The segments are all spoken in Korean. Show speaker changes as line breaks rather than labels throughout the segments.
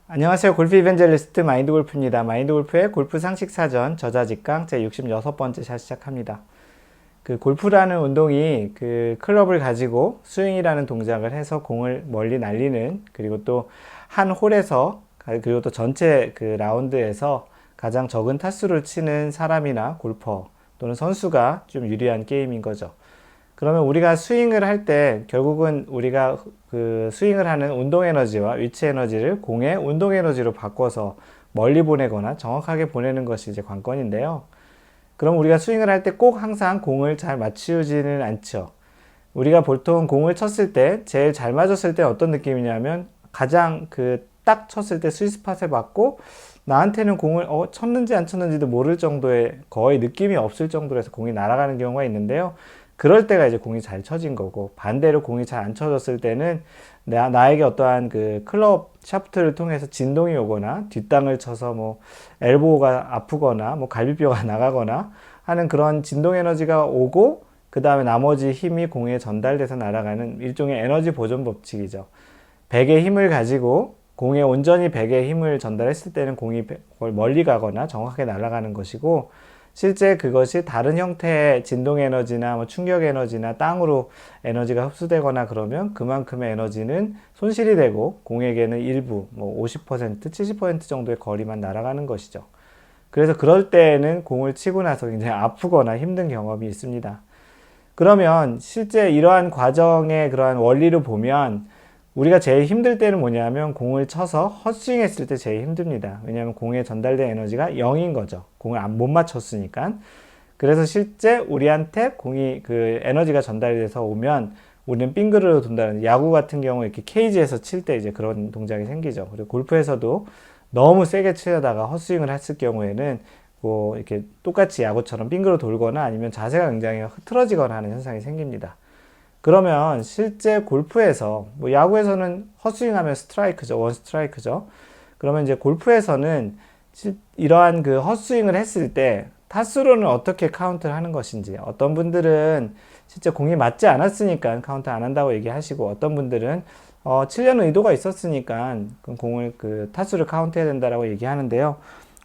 안녕하세요. 골프 이벤젤리스트 마인드골프입니다. 마인드골프의 골프 상식 사전 저자직강 제 66번째 샷 시작합니다. 골프라는 운동이 클럽을 가지고 스윙이라는 동작을 해서 공을 멀리 날리는, 그리고 또 한 홀에서, 그리고 또 전체 라운드에서 가장 적은 타수를 치는 사람이나 골퍼 또는 선수가 좀 유리한 게임인 거죠. 그러면 우리가 스윙을 할 때 결국은 우리가 스윙을 하는 운동 에너지와 위치 에너지를 공의 운동 에너지로 바꿔서 멀리 보내거나 정확하게 보내는 것이 이제 관건인데요. 그럼 우리가 스윙을 할 때 꼭 항상 공을 잘 맞추지는 않죠. 우리가 보통 공을 쳤을 때 제일 잘 맞았을 때 어떤 느낌이냐면, 가장 딱 쳤을 때 스윗스팟에 맞고 나한테는 공을 쳤는지 안 쳤는지도 모를 정도의, 거의 느낌이 없을 정도로 해서 공이 날아가는 경우가 있는데요. 그럴 때가 이제 공이 잘 쳐진 거고, 반대로 공이 잘 안 쳐졌을 때는 나에게 어떠한 클럽 샤프트를 통해서 진동이 오거나 뒷땅을 쳐서 뭐 엘보가 아프거나 뭐 갈비뼈가 나가거나 하는 그런 진동 에너지가 오고, 그 다음에 나머지 힘이 공에 전달돼서 날아가는 일종의 에너지 보존 법칙이죠. 100의 힘을 가지고 공에 온전히 100의 힘을 전달했을 때는 공이 멀리 가거나 정확하게 날아가는 것이고, 실제 그것이 다른 형태의 진동 에너지나 뭐 충격 에너지나 땅으로 에너지가 흡수되거나 그러면 그만큼의 에너지는 손실이 되고 공에게는 일부 뭐 50%, 70% 정도의 거리만 날아가는 것이죠. 그래서 그럴 때에는 공을 치고 나서 굉장히 아프거나 힘든 경험이 있습니다. 그러면 실제 이러한 과정의 그러한 원리를 보면, 우리가 제일 힘들 때는 뭐냐면 공을 쳐서 헛스윙 했을 때 제일 힘듭니다. 왜냐하면 공에 전달된 에너지가 0인 거죠. 공을 못 맞췄으니까. 그래서 실제 우리한테 공이 에너지가 전달돼서 오면 우리는 빙그르르 돈다는, 야구 같은 경우 이렇게 케이지에서 칠 때 이제 그런 동작이 생기죠. 그리고 골프에서도 너무 세게 치려다가 헛스윙을 했을 경우에는 뭐 이렇게 똑같이 야구처럼 빙그르 돌거나 아니면 자세가 굉장히 흐트러지거나 하는 현상이 생깁니다. 그러면 실제 골프에서, 뭐 야구에서는 헛스윙하면 스트라이크죠. 원 스트라이크죠. 그러면 이제 골프에서는 이러한 헛스윙을 했을 때 타수로는 어떻게 카운트를 하는 것인지, 어떤 분들은 실제 공이 맞지 않았으니까 카운트 안 한다고 얘기하시고, 어떤 분들은 치려는 의도가 있었으니까 공을 타수를 카운트해야 된다라고 얘기하는데요.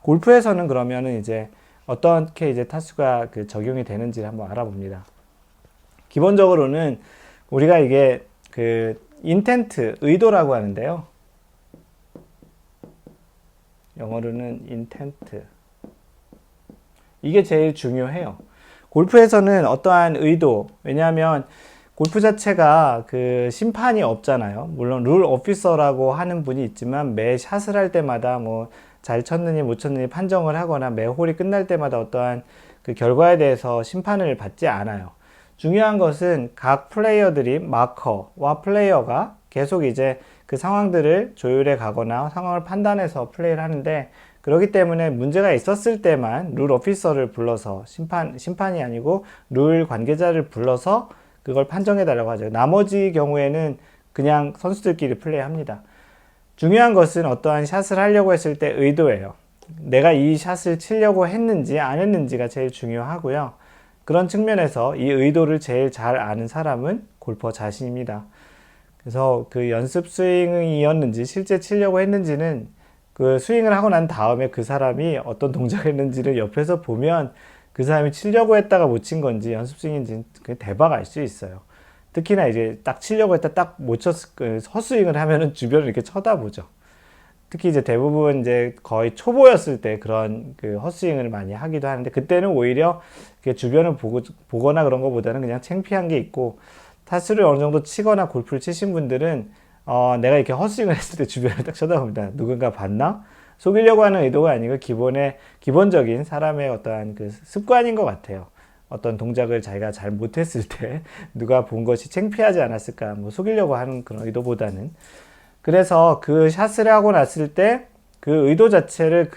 골프에서는 그러면은 이제 어떻게 이제 타수가 적용이 되는지를 한번 알아봅니다. 기본적으로는 우리가 이게 인텐트, 의도라고 하는데요. 영어로는 인텐트. 이게 제일 중요해요. 골프에서는 어떠한 의도, 왜냐하면 골프 자체가 심판이 없잖아요. 물론 룰 오피서라고 하는 분이 있지만 매 샷을 할 때마다 뭐 잘 쳤느니 못 쳤느니 판정을 하거나 매 홀이 끝날 때마다 어떠한 결과에 대해서 심판을 받지 않아요. 중요한 것은 각 플레이어들이, 마커와 플레이어가 계속 이제 그 상황들을 조율해 가거나 상황을 판단해서 플레이를 하는데, 그렇기 때문에 문제가 있었을 때만 룰 오피서를 불러서, 심판이 아니고 룰 관계자를 불러서 그걸 판정해 달라고 하죠. 나머지 경우에는 그냥 선수들끼리 플레이합니다. 중요한 것은 어떠한 샷을 하려고 했을 때 의도예요. 내가 이 샷을 치려고 했는지 안 했는지가 제일 중요하고요. 그런 측면에서 이 의도를 제일 잘 아는 사람은 골퍼 자신입니다. 그래서 연습 스윙이었는지 실제 치려고 했는지는 스윙을 하고 난 다음에 그 사람이 어떤 동작을 했는지를 옆에서 보면 그 사람이 치려고 했다가 못 친 건지 연습 스윙인지 대박 알 수 있어요. 특히나 이제 딱 치려고 했다 딱 못 헛스윙을 하면은 주변을 이렇게 쳐다보죠. 특히 이제 대부분 이제 거의 초보였을 때 그런 헛스윙을 많이 하기도 하는데, 그때는 오히려 주변을 보거나 그런 것보다는 그냥 창피한 게 있고, 타수를 어느 정도 치거나 골프를 치신 분들은 내가 이렇게 헛스윙을 했을 때 주변을 딱 쳐다봅니다. 누군가 봤나? 속이려고 하는 의도가 아니고 기본적인 사람의 어떠한 습관인 것 같아요. 어떤 동작을 자기가 잘 못했을 때 누가 본 것이 창피하지 않았을까, 뭐 속이려고 하는 그런 의도보다는. 그래서 샷을 하고 났을 때 의도 자체를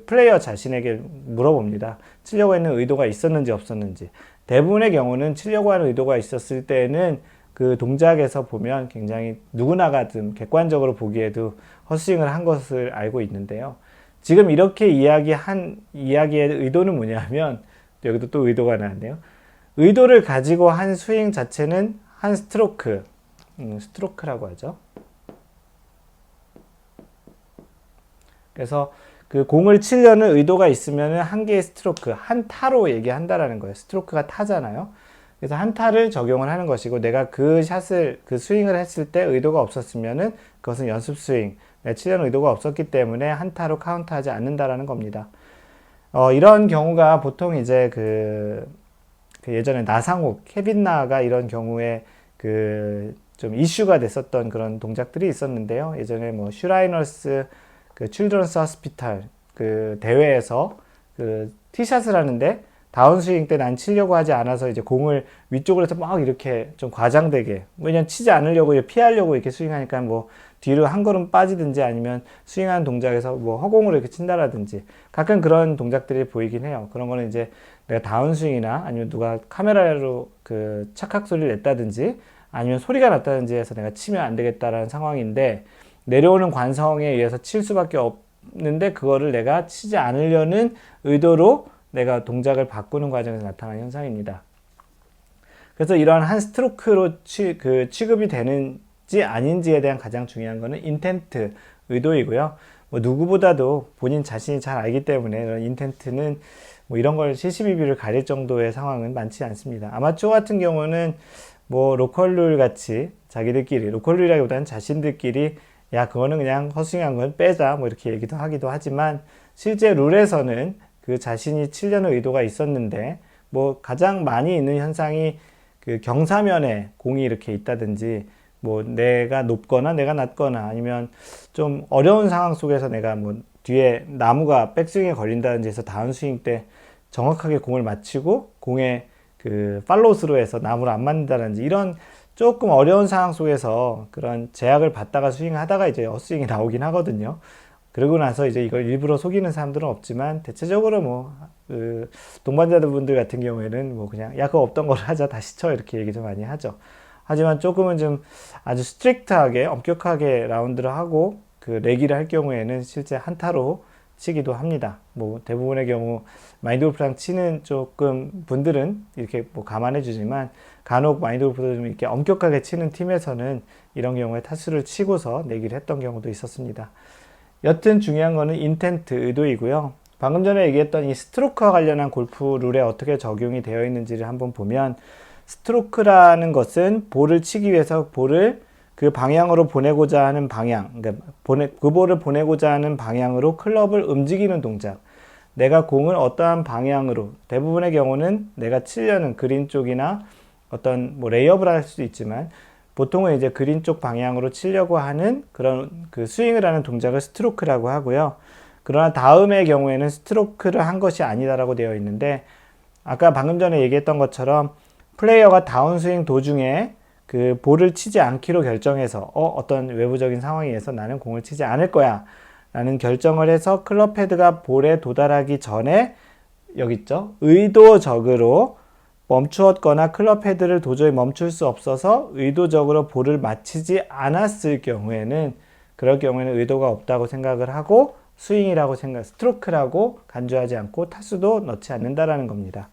플레이어 자신에게 물어봅니다. 치려고 했는 의도가 있었는지 없었는지. 대부분의 경우는 치려고 하는 의도가 있었을 때는 동작에서 보면 굉장히 누구나가 좀 객관적으로 보기에도 헛스윙을 한 것을 알고 있는데요. 지금 이렇게 이야기의 의도는 뭐냐면, 여기도 또 의도가 나왔네요. 의도를 가지고 한 스윙 자체는 한 스트로크라고 하죠. 그래서 그 공을 치려는 의도가 있으면 한 개의 스트로크, 한 타로 얘기한다라는 거예요. 스트로크가 타잖아요. 그래서 한 타를 적용을 하는 것이고, 내가 그 샷을, 그 스윙을 했을 때 의도가 없었으면은 그것은 연습 스윙, 내가 치려는 의도가 없었기 때문에 한 타로 카운트하지 않는다라는 겁니다. 이런 경우가 보통 이제 그 예전에 나상욱, 케빈 나가 이런 경우에 좀 이슈가 됐었던 그런 동작들이 있었는데요. 예전에 뭐 슈라이너스 그 칠드런스 호스피탈 그 대회에서 그 티샷을 하는데 다운스윙 때 난 치려고 하지 않아서 이제 공을 위쪽으로 해서 막 이렇게 좀 과장되게, 그냥 치지 않으려고 피하려고 이렇게 스윙하니까 뭐 뒤로 한 걸음 빠지든지 아니면 스윙하는 동작에서 뭐 허공으로 이렇게 친다라든지 가끔 그런 동작들이 보이긴 해요. 그런 거는 이제 내가 다운스윙이나 아니면 누가 카메라로 그 착각 소리를 냈다든지 아니면 소리가 났다든지 해서 내가 치면 안 되겠다라는 상황인데, 내려오는 관성에 의해서 칠 수밖에 없는데 그거를 내가 치지 않으려는 의도로 내가 동작을 바꾸는 과정에서 나타나는 현상입니다. 그래서 이러한 한 스트로크로 취급이 되는지 아닌지에 대한 가장 중요한 거는 인텐트, 의도이고요. 뭐 누구보다도 본인 자신이 잘 알기 때문에 이런 인텐트는 뭐 이런 걸 CCBB를 가릴 정도의 상황은 많지 않습니다. 아마추어 같은 경우는 뭐 로컬룰 같이 자기들끼리, 로컬룰이라기보다는 자신들끼리 야 그거는 그냥 허스윙한 건 빼자 뭐 이렇게 얘기도 하기도 하지만, 실제 룰에서는 그 자신이 치려는 의도가 있었는데, 뭐 가장 많이 있는 현상이 그 경사면에 공이 이렇게 있다든지, 뭐 내가 높거나 내가 낮거나 아니면 좀 어려운 상황 속에서 내가 뭐 뒤에 나무가 백스윙에 걸린다든지 해서 다운스윙 때 정확하게 공을 맞추고 공에 그 팔로우스로 해서 나무를 안 맞는다든지, 이런 조금 어려운 상황 속에서 그런 제약을 받다가 스윙하다가 이제 헛스윙이 나오긴 하거든요. 그러고 나서 이제 이걸 일부러 속이는 사람들은 없지만, 대체적으로 뭐 동반자들 분들 같은 경우에는 뭐 그냥 야 그거 없던 걸 하자 다시 쳐 이렇게 얘기 좀 많이 하죠. 하지만 조금은 좀 아주 스트릭트하게 엄격하게 라운드를 하고 그 내기를 할 경우에는 실제 한타로 치기도 합니다. 뭐 대부분의 경우 마인드 골프랑 치는 조금 분들은 이렇게 뭐 감안해 주지만, 간혹 마인드 골프를 좀 이렇게 엄격하게 치는 팀에서는 이런 경우에 타수를 치고서 내기를 했던 경우도 있었습니다. 여튼 중요한 거는 인텐트, 의도이고요. 방금 전에 얘기했던 이 스트로크와 관련한 골프 룰에 어떻게 적용이 되어 있는지를 한번 보면, 스트로크라는 것은 볼을 치기 위해서 볼을 그 방향으로 보내고자 하는 방향, 그러니까 그 볼을 보내고자 하는 방향으로 클럽을 움직이는 동작. 내가 공을 어떠한 방향으로, 대부분의 경우는 내가 치려는 그린 쪽이나 어떤 뭐 레이업을 할 수도 있지만, 보통은 이제 그린 쪽 방향으로 치려고 하는 그런 그 스윙을 하는 동작을 스트로크라고 하고요. 그러나 다음의 경우에는 스트로크를 한 것이 아니다라고 되어 있는데, 아까 방금 전에 얘기했던 것처럼 플레이어가 다운스윙 도중에 그 볼을 치지 않기로 결정해서 어떤 외부적인 상황에 의해서 나는 공을 치지 않을 거야 라는 결정을 해서 클럽 헤드가 볼에 도달하기 전에, 여기 있죠, 의도적으로 멈추었거나 클럽 헤드를 도저히 멈출 수 없어서 의도적으로 볼을 맞히지 않았을 경우에는, 그럴 경우에는 의도가 없다고 생각을 하고 스윙이라고 스트로크라고 간주하지 않고 타수도 넣지 않는다라는 겁니다.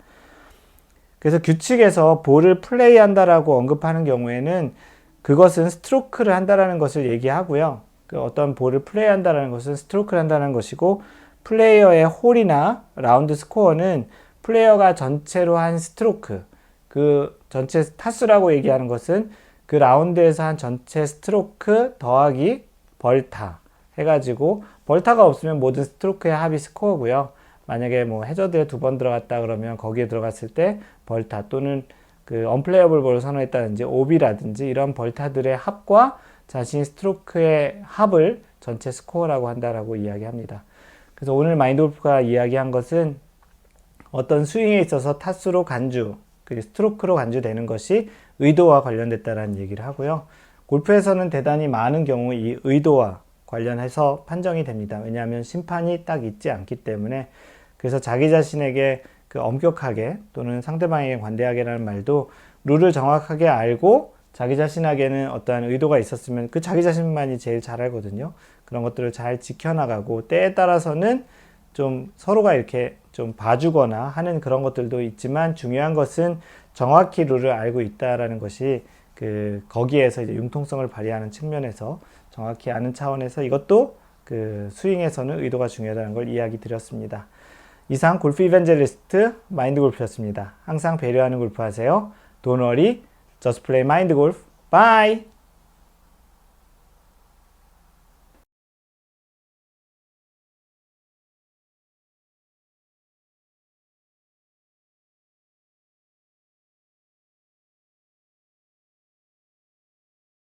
그래서 규칙에서 볼을 플레이한다라고 언급하는 경우에는 그것은 스트로크를 한다라는 것을 얘기하고요. 그 어떤 볼을 플레이한다라는 것은 스트로크를 한다는 것이고, 플레이어의 홀이나 라운드 스코어는 플레이어가 전체로 한 스트로크, 그 전체 타수라고 얘기하는 것은 그 라운드에서 한 전체 스트로크 더하기 벌타 해가지고, 벌타가 없으면 모든 스트로크의 합이 스코어고요. 만약에 뭐 해저드에 2번 들어갔다 그러면 거기에 들어갔을 때 벌타, 또는 그 언플레이어블 볼을 선호했다든지 오비라든지 이런 벌타들의 합과 자신의 스트로크의 합을 전체 스코어라고 한다라고 이야기합니다. 그래서 오늘 마인드 골프가 이야기한 것은 어떤 스윙에 있어서 타수로 간주, 스트로크로 간주되는 것이 의도와 관련됐다라는 얘기를 하고요. 골프에서는 대단히 많은 경우 이 의도와 관련해서 판정이 됩니다. 왜냐하면 심판이 딱 있지 않기 때문에. 그래서 자기 자신에게 그 엄격하게 또는 상대방에게 관대하게라는 말도 룰을 정확하게 알고 자기 자신에게는 어떠한 의도가 있었으면 그 자기 자신만이 제일 잘 알거든요. 그런 것들을 잘 지켜나가고, 때에 따라서는 좀 서로가 이렇게 좀 봐주거나 하는 그런 것들도 있지만, 중요한 것은 정확히 룰을 알고 있다라는 것이 거기에서 이제 융통성을 발휘하는 측면에서 정확히 아는 차원에서 이것도 그 스윙에서는 의도가 중요하다는 걸 이야기 드렸습니다. 이상 골프 이벤젤리스트 마인드 골프였습니다. 항상 배려하는 골프 하세요. Don't worry, just play mind golf. Bye!